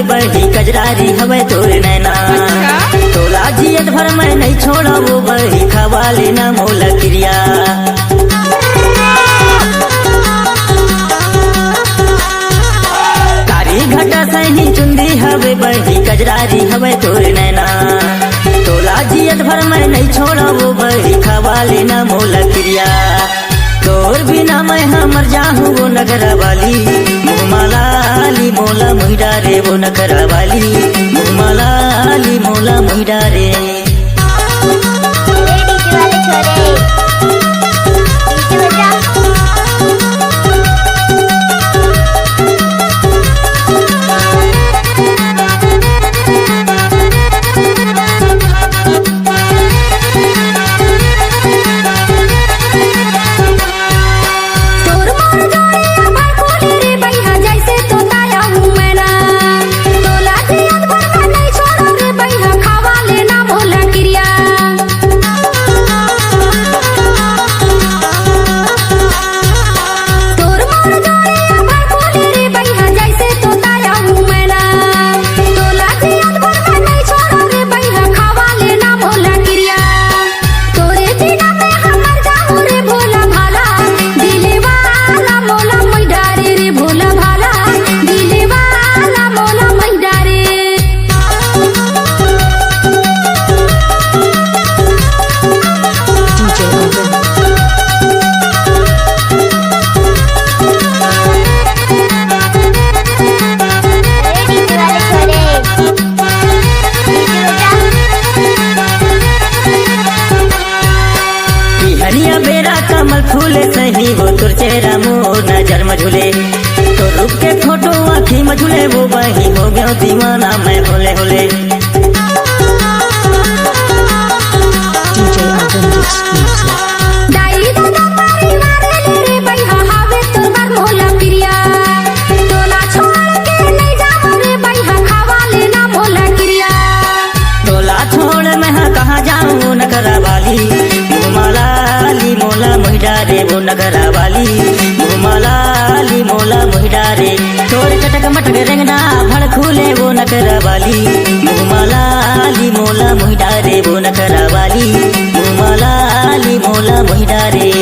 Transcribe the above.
बही कजरारी हवे तोर नैना। तोला जियत भर मैं नहीं छोड़ा वो बही खवा लेना मोला क्रिया। कारी घटा सही चुंदी हवे बही कजरारी हवे तोर नैना। तोला जियत भर मैं नहीं छोड़ा वो बही खवा लेना मोला क्रिया। तोर बिना मैं हमर जाहूँ वो नगरा वाली मुहमालाली मोला मुहिडा रे वो नगरा वाली मुहमालाली मोला मुहिडा रे। कमल फूले सही वो तुर चेहरा मोर नजर में झूले। तो रूप के फोटो आँखी में झूले वो बही हो गया दीवाना मैं होले होले। तोला छोड़ मैं कहाँ जाऊँ नगरा वाली मुहमालाली मोला मुहिडा रे वो नगरा वाली मुहमालाली मोला मुहिडा रे। तोर चटक मटक रेंगना भड़ खुले वो नगरा वाली मुहमालाली मोला मुहिडा रे वो नगरा वाली मुहमालाली मोला मुहिडा रे।